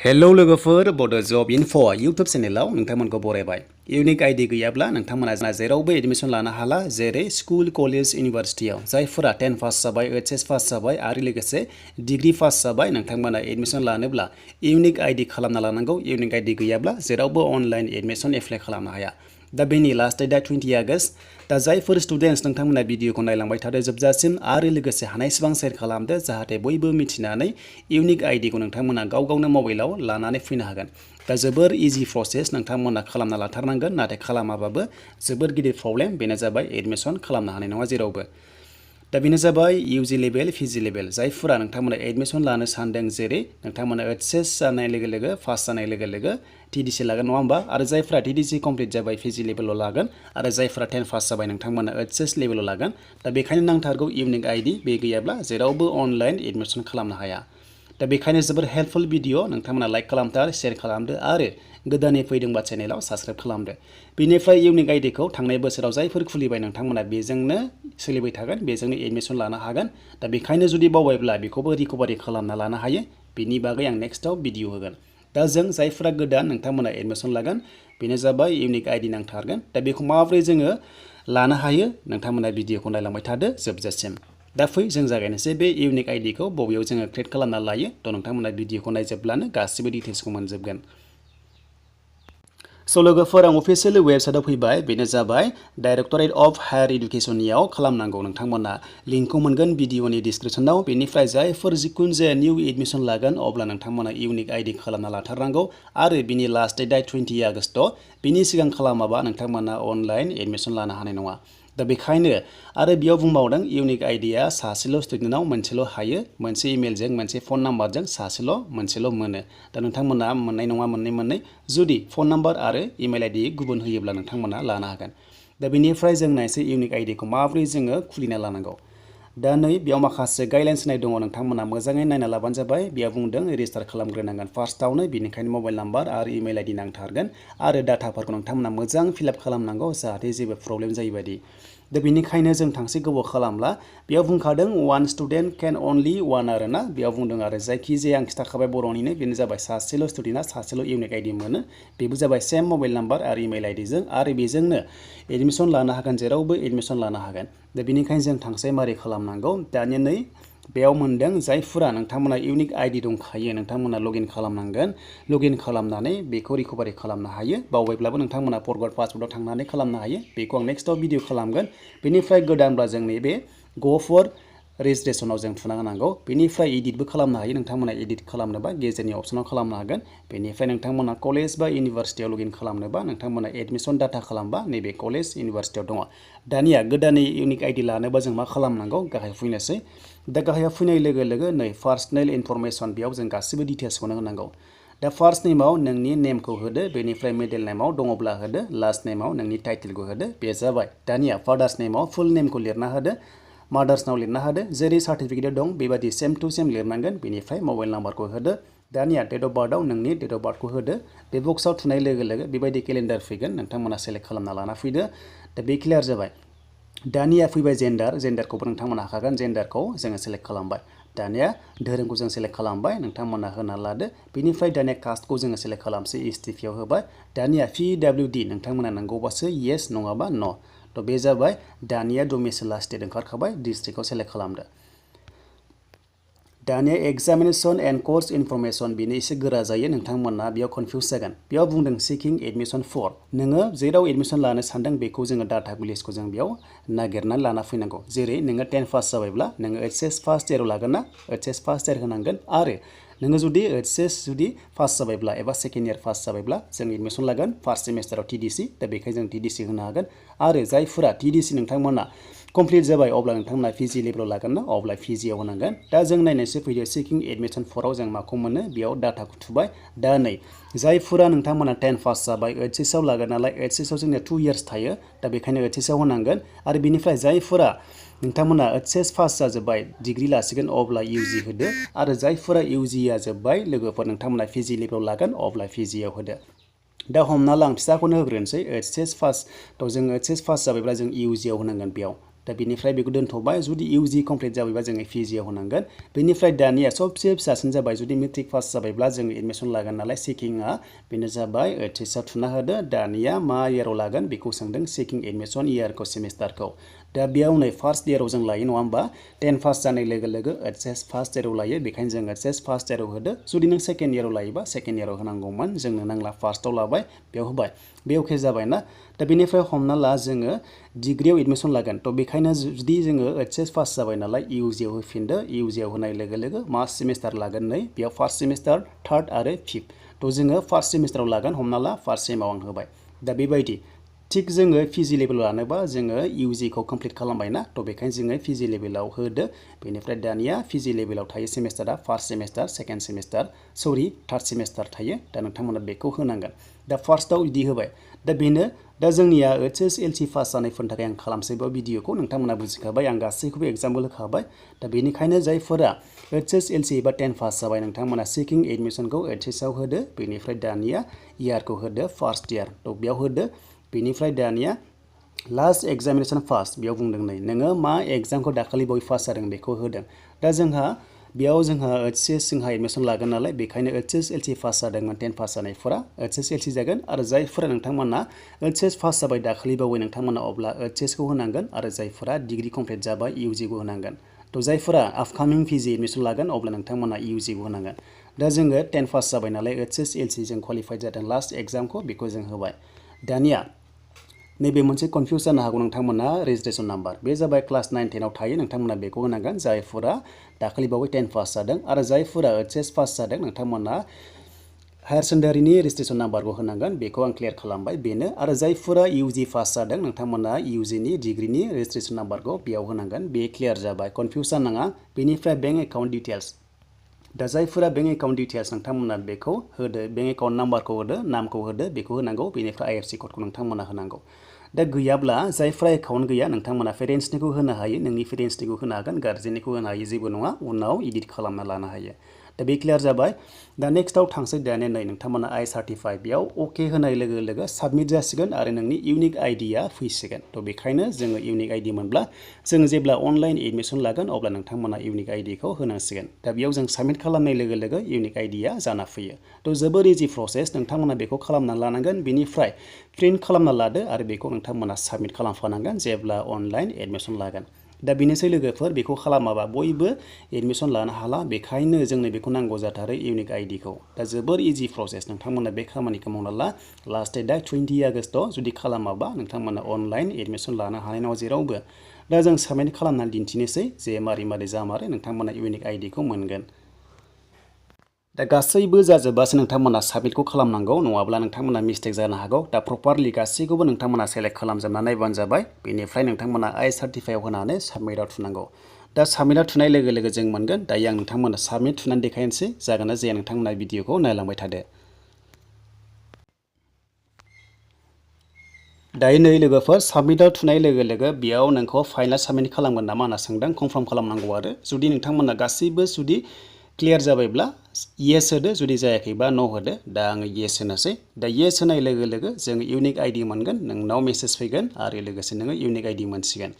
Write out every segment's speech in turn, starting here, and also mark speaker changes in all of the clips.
Speaker 1: Hello लोगोफोर बड' जब enough' YouTube चेनेलाव नोंथांमोनखौ बरायबाय। Unique ID गैयाब्ला नोंथांमोना जेरावबो एडमिशन लानो हाला, जेरै स्कुल, कलेज, इउनिभारसिटियाव। जायफोरा 10 पास जाबाय, HS पास जाबाय आरो लोगोसे डिग्री पास जाबाय, नोंथांमोना एडमिशन लानोब्ला इउनिक आइडि खालामना लानांगौ। इउनिक आइडि गैयाब्ला जेरावबो अनलाइन एडमिशन एप्लाइ खालामनो हाया। दा बेनि लास्ट डेटआ 20 आगस्ट। दा जायफोर स्टुडेन्ट्स नोंथांमोना भिडिअखौ नायलांबाय थादो जोबजासिम आरो लोगोसे हानायसेबां शेयार खालामदो, जाहाथे बयबो मिथिनानै इउनिक आइडिखौ नोंथांमोना गाव गावनो मबाइलाव लानानै फैनो हागोन। दा जोबोर इजि प्रसेस, नोंथांमोना खालामना लाथारनांगोन। नाथाय खालामाबाबो जोबोर गिदिर प्रब्लेम, बेनो जाबाय एडमिशन खालामनो हानाय नङा जेरावबो। दा बेनो जाबाय UG लेभेल, PG लेभेल। जायफोरा नोंथांमोना एडमिशन लानो सानदों, जेरै नोंथांमोना HS जानाय लोगो लोगो पास जानाय लोगो लोगो TDC लागोन, नङा होमबा? आरो जायफोरा TDC कमप्लिट जाबाय PG लेभेलाव लागोन, आरो जायफोरा 10 पास जाबाय नोंथांमोना HS लेभेलाव लागोन। दा बेखायनो नांथारगौ इउनिक आइडि, बे गैयाब्ला जेरावबो अनलाइन एडमिशन खालामनो हाया। दा बेखायनो जोबोर हेल्पफुल भिडिअ, नोंथांमोना लाइक खालामदो, शेयार खालामदो आरो गोदानै फैदोंबा चेनेलाव साबस्क्राइब खालामदो। बेनिफ्राय इउनिक आइडिखौ थांनाय बोसोराव जायफोर खुलिबाय नोंथांमोना बेजोंनो सोलिबाय थागोन, बेजोंनो एडमिशन लानो हागोन। दा बेखायनो जुदि बावबायब्ला बेखौबो रिकभारि खालामना लानो हायो। बेनि बागै आं नेक्स्टआव भिडिअ होगोन। दा जों जायफोरा गोदान नोंथांमोना एडमिशन लागोन, बेनो जाबाय इउनिक आइडि नांथारगोन। दा बेखौ माबोरै जोङो लानो हायो, नोंथांमोना भिडिअखौ नायलांबाय थादो जोबजासिम। दा फै जों जागायनोसै बे इउनिक आइडिखौ बबेयाव जोङो क्रिएट खालामना लायो। थ' नोंथांमोना भिडिअखौ नायजोबब्लानो गासिबो डिटेल्सखौ मोनजोबगोन। स' लोगोफोर, आं अफिसियेल वेबसाइटआव फैबाय, बेनो जाबाय डाइरेक्टरेट अफ हायार इडुकेसननियाव खालामनांगौ। नोंथांमोना लिंकखौ मोनगोन भिडिअनि डिसक्रिपसनाव। बेनिफ्राय जायफोर जिखुनु जाया निउ एडमिशन लागोन, अब्ला नोंथांमोना इउनिक आइडि खालामना लाथारनांगौ। आरो बिनि लास्ट डेटआ 20 आगस्ट। बिनि सिगां खालामाबा नोंथांमोना अनलाइन एडमिशन लानो हानाय नङा। दा बेखायनो आरो बेयाव बुंबावदों इउनिक आइडिया सासेल' स्टुडेन्टनाव मोनसेल' हायो, मोनसे इमेलजों मोनसे फन नाम्बारजों मोनसेल' मोनो। दा नोंथांमोना मोननाय नङा, मोननै। जुदि फन नाम्बार आरो इमेल आइडि गुबुन होयोब्ला नोंथांमोना लानो हागोन। दा बेनिफ्राय जों नायसै इउनिक आइडिखौ माबोरै जोङो खुलिना लानांगौ। दा नै बेयाव माखासे गाइडलाइन्स होनाय दङ, नोंथांमोना मोजाङै नायना लाबानो जाबाय। बेयाव बुंदों रेजिस्टार खालामग्रोनांगोन फार्स्टआवनो, बेनिखायनो मबाइल नाम्बार आरो इमेल आइडि नांथारगोन। आरो डाटाफोरखौ नोंथांमोना मोजां फिलआप खालामनांगौ, जाहाथे जेबो प्रब्लेम जायै बायदि। दा बेनिखायनो जों थांसै गोबाव खालामला। बेयाव बुंखादों वान स्टुडेन्ट केन अनलि वान आरोना। बेयाव बुंदों आरो जायखिजाया आं खिथाखाबाय बर'निनो, बेनो जाबाय सासेल' स्टुडेन्टआ सासेल' इउनिक आइडि मोनो। बेबो जाबाय सेम मबाइल नाम्बार आरो इमेल आइडिजों, आरो बेजोंनो एडमिशन लानो हागोन, जेरावबो एडमिशन लानो हागोन। दा बेनिखायनो जों थांसै मारै खालामनांगौ। दानिया नै बेयाव मोनदों जायफोरा नोंथांमोना इउनिक आइडि दंखायो, नोंथांमोना लगइन खालामनांगोन। लगइन खालामनानै बेखौ रिकभारि खालामनो हायो। बावबायब्लाबो नोंथांमोना फरवार्ड पासवर्डआव थांनानै खालामनो हायो। बेखौ आं नेक्स्टआव भिडिअ खालामगोन। बेनिफ्राय गोदानब्ला जों नैबे गो फर रेजिस्ट्रेसनाव जों थुना होनांगौ। बेनिफ्राय एडिटबो खालामनो हायो, नोंथांमोना एडिट खालामनोबा गेजेरनि अपसनाव खालामनो हागोन। बेनिफ्राय नोंथांमोना कलेज बा इउनिभारसिटियाव लगइन खालामनोबा नोंथांमोना एडमिशन डाटा खालामबा नैबे कलेज इउनिभारसिटियाव दङ। दानिया गोदानै इउनिक आइडि लानोबा जों मा खालामनांगौ, गाहायाव फैनोसै। दा गाहायाव फैनाय लोगो लोगो नै पार्सनेल इनफरमेसन, बेयाव जों गासिबो डिटेल्सखौनो होनांगौ। दा फार्स्ट नेमाव नोंनि नेमखौ होदो, बेनिफ्राय मिडल नेमाव दङब्ला होदो, लास्ट नेमाव नोंनि टाइटेलखौ होदो, बे जाबाय। दानिया फादार्स नेमाव फुल नेमखौ लिरना होदो, मादार्सनाव लिरना होदो, जेरै सार्टिफिकेटआव दं बेबायदि सेम टु सेम लिरनांगोन। बेनिफ्राय मबाइल नाम्बारखौ होदो। दानिया डेट अफ बार्थआव नोंनि डेट अफ बार्थखौ होदो। बे बक्सआव थुनाय लोगो लोगो बेबायदि केलेन्डार फैगोन, नोंथांमोना सेलेक्ट खालामना लाना फैदो। दा बे क्लियार जाबाय। दानिया फैबाय जेन्डारखौबो नोंथांमोना हागोन, जेन्डारखौ जोङो सेलेक्ट खालामबाय। दानिया धोरोमखौ जों सेलेक्ट खालामबाय, नोंथांमोना होना लादो। बेनिफ्राय दानिया कास्टखौ जोङो सेलेक्ट खालामसै, STPआव होबाय। दानिया PWD नोंथांमोना नांगौबासो येस, नङाबा न'। थ' बे जाबाय। दानिया डमिसिला स्टेट ओंखारखाबाय, डिस्ट्रिक्टखौ सेलेक्ट खालामदो। दानिया एग्जामिनेसन एन्ड कर्स इनफरमेसन, बेनो एसे गोरा जायो, नोंथांमोना बेयाव कनफिउस जागोन। बेयाव बुंदों सिकिं एडमिसन फर, नोङो जेराव एडमिसन लानो सानदों बेखौ जोङो डाटा लिस्टखौ जों बेयाव नागिरनानै लाना फैनांगौ। जेरै नोङो 10 पास जाबायब्ला नोङो HS फार्स्ट इयाराव लागोन ना, HS फार्स्ट इयार होनांगोन। आरो नोङो जुदि HS पास जाबायब्ला एबा सेकेन्ड इयार पास जाबायब्ला जों एडमिसन लागोन फार्स्ट सेमिस्टाराव TDC, दा बेखायनो जों TDC होनो हागोन। आरो जायफोरा TDC नोंथांमोना कमप्लिट जाबाय, अब्ला नोंथांमोना PG लेभेलाव लागोन ना, अब्ला PGआव होनांगोन। दा जों नायनोसै फैदो सिकिं एडमिसन फराव जों माखौ मोनो, बेयाव डाटाखौ थुबाय। दा नै जायफोरा नोंथांमोना 10 पास जाबाय, HSआव लागोन नालाय, HSआव जोंनिया 2 इयार्स थायो, दा बेखायनो HSआव होनांगोन। आरो बेनिफ्राय जायफोरा नोंथांमोना HS पास जाजोब्बाय, डिग्री लासिगोन, अब्ला UG होदो। आरो जायफोरा UGआ जोब्बाय लोगोफोर, नोंथांमोना PG लेभेलाव लागोन, अब्ला PGआव होदो। दा हमना ला आं फिसाखौनो होग्रोनोसै, HS पास। थ' जों HS पास जाबायब्ला जों UGआव होनांगोन बेयाव। दा बेनिफ्राय बेखौ दोनथ'बाय जुदि इउजि कमप्लिट जाबायबा जोङो पिजिआव होनांगोन बेनिफ्राय दानिया सबसे फिसासिन जाबाय जुदि मेट्रिक पास जाबायब्ला जोङो एडमिसन लागोन नालाय चेकिंआ बेनो जाबाय ओइचएस आव थुना होदो दानिया मा इयाराव लागोन बेखौ सोंदों चेकिं एडमिसन इयारखौ सेमिस्टारखौ दा बेयाव नै फार्स्ट इयाराव जों लायो नङा होमबा 10 पास जानाय लोगो लोगो ओइचएस फार्स्ट इयाराव लायो बेखायनो जों ओइचएस फार्स्ट इयाराव होदो जुदि नों सेकेन्ड इयाराव लायोबा सेकेन्ड इयाराव होनांगौमोन जोंनो नांला फार्स्टआव लाबाय बेयाव होबाय बे अके जाबायना दा बेनिफ्राय हमना ला जोङो डिग्रियाव एडमिसन लागोन थ' बेखायनो जुदि जोङो ओइचएस पास जाबाय नालाय इउजिआव होफिनदो इउजिआव होनाय लोगो लोगो मा सेमिस्टार लागोन नै बेयाव फार्स्ट सेमिस्टार थार्ड आरो फिफ्थ थ' जोङो फार्स्ट सेमिस्टाराव लागोन हमना ला फार्स्ट सेमाव आं होबाय दा बेबायदि थिग जोङो पिजि लेभेलाव लानोबा जोङो इउजिखौ कमप्लिट खालामबाय ना थ' बेखायनो जोङो पिजि लेभेलाव होदो बेनिफ्राय दानिया पिजि लेभेलाव थायो सेमिस्टारा फार्स्ट सेमिस्टार सेकेन्ड सेमिस्टार सरि थार्ड सेमिस्टार थायो दा नोंथांमोना बेखौ होनांगोन दा फार्स्टआव इदि होबाय दा बेनो दा जोंनिया ओइचएस एलसि पास जानायफोरनि थाखाय आं खालामसै बे भिडिअखौ नोंथांमोना बुजिखाबाय आं गासैखौबो एग्जाम्पल होखाबाय दा बेनिखायनो जायफोरा ओइचएस एलसि एबा 10 पास जाबाय नोंथांमोना चेकिं एडमिसनखौ ओइचएसआव होदो बेनिफ्राय दानिया इयारखौ होदो फार्स्ट इयार थ' बेयाव होदो बेनिफ्राय दानिया लास्ट एग्जामिनेसन फार्स्ट बेयाव बुंदों नै नोङो मा एग्जामखौ दाखालि बय पास जादों बेखौ होदों दा बेयाव जोंहा ओइचएस एडमिसन लागोन नालाय बेखायनो ओइचएस एलसि पास जादोंमोन 10 पास जानायफोरा ओइचएस एलसि जागोन आरो जायफोरा नोंथांमोना ओइचएस पास जाबाय दाखालि बावै नोंथांमोना अब्ला ओइचएसखौ होनांगोन आरो जायफोरा डिग्री कमप्लिट जाबाय इउजिखौ होनांगोन थ' जायफोरा आपकामिं पिजि एडमिसन लागोन अब्ला नोंथांमोना इउजिखौ होनांगोन दा जोङो 10 पास जाबाय नालाय ओइचएस एलसि जों क्वालिफाइड जादों लास्ट एग्जामखौ बेखौ जों होबाय दानिया नैबे मोनसे कनफिउज जानो हागौ नोंथांमोना रेजिस्ट्रेसन नाम्बार बे जाबाय क्लास 9 10 आव थायो नोंथांमोना बेखौ होनांगोन जायफोरा दाखालि बावै 10 पास जादों आरो जायफोरा ओइचएस पास जादों नोंथांमोना हायार सेकेन्डारिनि रेजिस्ट्रेसन नाम्बारखौ होनांगोन बेखौ आं क्लियार खालामबाय बेनो आरो जायफोरा इउजि पास जादों नोंथांमोना इउजिनि डिग्रिनि रेजिस्ट्रेसन नाम्बारखौ बेयाव होनांगोन बे क्लियार जाबाय कनफिउज जानाङा बेनिफ्राय बेंक एकाउन्ट डिटेल्स दा जायफोरा बेंक एकाउन्ट डिटेल्स नोंथांमोना बेखौ होदो बेंक एकाउन्ट नाम्बारखौ होदो नामखौ होदो बेखौ होनांगौ बेनिफ्राय आइएफएससि क'डखौ नोंथांमोना होनांगौ दा गैयाब्ला जायफ्रा एकाउन्ट गैया नोंथांमोना पेरेन्ट्सनिखौ होनो हायो नोंनि पेरेन्ट्सनिखौ होनो हागोन गार्जेननिखौ होनो हायो जेबो नङा उनाव एडिट खालामना लानो हायो दा बे क्लियार जाबाय दा नेक्स्टआव थांसै दानिया नै नोंथांमोना आइ सार्टिफाइ बेयाव अके होनाय लोगो लोगो साबमिट जासिगोन आरो नोंनि इउनिक आइडिया फैसिगोन थ' बेखायनो जोङो इउनिक आइडि मोनब्ला जों जेब्ला अनलाइन एडमिसन लागोन अब्ला नोंथांमोना इउनिक आइडिखौ होनांसिगोन दा बेयाव जों साबमिट खालामनाय लोगो लोगो इउनिक आइडिया जाना फैयो थ' जोबोर इजि प्रसेस नोंथांमोना बेखौ खालामना लानांगोन बेनिफ्राय प्रिन्ट खालामना लादो आरो बेखौ नोंथांमोना साबमिट खालामफानांगोन जेब्ला अनलाइन एडमिसन लागोन दा बेनोसै लोगोफोर बेखौ खालामाबा बयबो एडमिसन लानो हाला बेखायनो जोंनो बेखौ नांगौ जाथारो इउनिक आइडिखौ दा जोबोर इजि प्रसेस नोंथांमोना बे खामानिखौ मावना ला लास्ट डेटआ 20 आगस्ट जुदि खालामाबा नोंथांमोना अनलाइन एडमिसन लानो हानाय नङा जेरावबो दा जों साबमिट खालामनानै दिन्थिनोसै जे मारै जामारो नोंथांमोना इउनिक आइडिखौ मोनगोन दा गासैबो जाजोबबासो नोंथांमोना साबमिटखौ खालामनांगौ नङाब्ला नोंथांमोना मिस्टेक जानो हागौ दा प्रपारलि गासैखौबो नोंथांमोना सेलेक्ट खालामजोबना नायबानो जाबाय बेनिफ्राय नोंथांमोना आइ सार्टिफाइआव होनानै साबमिटआव थुनांगौ दा साबमिटआव थुनाय लोगो लोगो जों मोनगोन दायो आं नोंथांमोना साबमिट थुनानै देखायनोसै जागोन ना जाया नोंथांमोना भिडिअखौ नायलांबाय थादो दायो नै लोगोफोर साबमिटआव थुनाय लोगो लोगो बेयाव नोंखौ फाइनाल साबमिट खालामगोन नामा होनना सोंदों कनफार्म खालामनांगौ आरो जुदि नोंथांमोना गासैबो जुदि क्लियार जाबायब्ला येस होदो जुदि जायाखैबा न' होदो दा आङो येस होनोसै दा येस होनाय लोगो लोगो जों इउनिक आइडि मोनगोन नोंनाव मेसेज फैगोन आरो लोगोसे नोङो इउनिक आइडि मोनसिगोन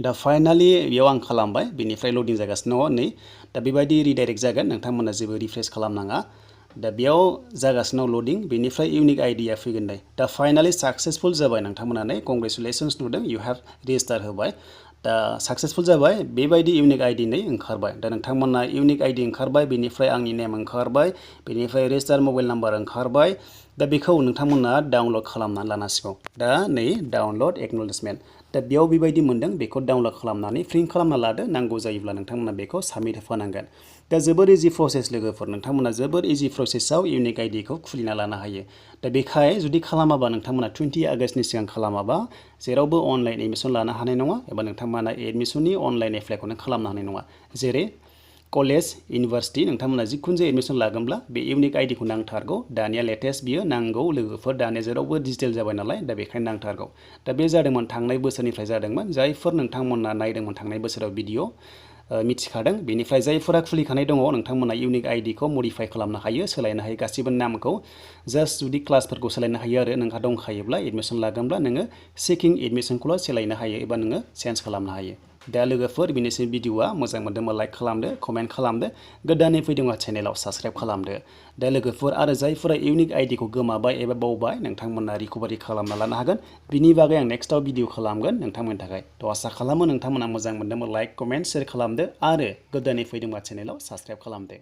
Speaker 1: दा फाइनालि बेयाव आं खालामबाय बेनिफ्राय लडिं जागासिनो दङ नै दा बेबायदि रिडाइरेक्ट जागोन नोंथांमोना जेबो रिफ्रेस खालामनाङा दा बेयाव जागासिनो लडिं बेनिफ्राय इउनिक आइडिया फैगोन नै दा फाइनालि साक्सेसफुल जाबाय नोंथांमोना नै कंग्रेचुलेसन्स नुदों इउ हेभ रेजिस्टार होबाय दा साक्सेसफुल जाबाय बेबायदि इउनिक आइडि नै ओंखारबाय दा नोंथांमोना इउनिक आइडि ओंखारबाय बेनिफ्राय आंनि नेम ओंखारबाय बेनिफ्राय रेजिस्टार मबाइल नाम्बार ओंखारबाय दा बेखौ नोंथांमोना डाउनलड खालामनानै लानांसिगौ दा नै डाउनलड एक्न'लेजमेन्ट दा बेयाव बेबायदि मोनदों बेखौ डाउनलड खालामनानै प्रिन्ट खालामना लादो नांगौ जायोब्ला नोंथांमोना बेखौ साबमिट होफानांगोन दा जोबोर इजि प्रसेस लोगोफोर नोंथांमोना जोबोर इजि प्रसेसआव इउनिक आइडिखौ खुलिना लानो हायो दा बेखाय जुदि खालामाबा नोंथांमोना 20 आगस्टनि सिगां खालामाबा जेरावबो अनलाइन एडमिसन लानो हानाय नङा एबा नोंथांमोना एडमिसननि अनलाइन एप्लाइखौनो खालामनो हानाय नङा जेरै कलेज इउनिभार्सिटि नोंथांमोना जिखुनु जाया एडमिसन लागोनब्ला बे इउनिक आइडिखौ नांथारगौ दानिया लेटेस्ट बियो नांगौ लोगोफोर दानिया जेरावबो डिजिटेल जाबाय नालाय दा बेखायनो नांथारगौ दा बे जादोंमोन थांनाय बोसोरनिफ्राय जादोंमोन जायफोर नोंथांमोना नायदोंमोन थांनाय बोसोराव भिडिअ मिथिखादों बेनिफ्राय जायफोरा खुलिखानाय दङ नोंथांमोना इउनिक आइडि खौ मडिफाइ खालामनो हायो सोलायनो हायो गासिबो नामखौ जास्ट जुदि क्लासफोरखौ सोलायनो हायो आरो नोंहा दंखायोब्ला एडमिसन लागोनब्ला नोङो सेकिं एडमिसनखौल' सोलायनो हायो एबा नोङो चेन्ज खालामनो हायो दा लोगोफोर बेनोसै भिडिअआ मोजां मोनदोंबा लाइक खालामदो कमेन्ट खालामदो गोदानै फैदोंबा चेनेलाव साबस्क्राइब खालामदो दा लोगोफोर आरो जायफोरा इउनिक आइडि खौ गोमाबाय एबा बावबाय नोंथांमोना रिकभारि खालामना लानो हागोन बिनि बागै आं नेक्स्टआव भिडिअ खालामगोन नोंथांमोननि थाखाय थ' आसा खालामो नोंथांमोना मोजां मोनदोंबा लाइक कमेन्ट शेयार खालामदो आरो गोदानै फैदोंबा चेनेलाव साबस्क्राइब खालामदो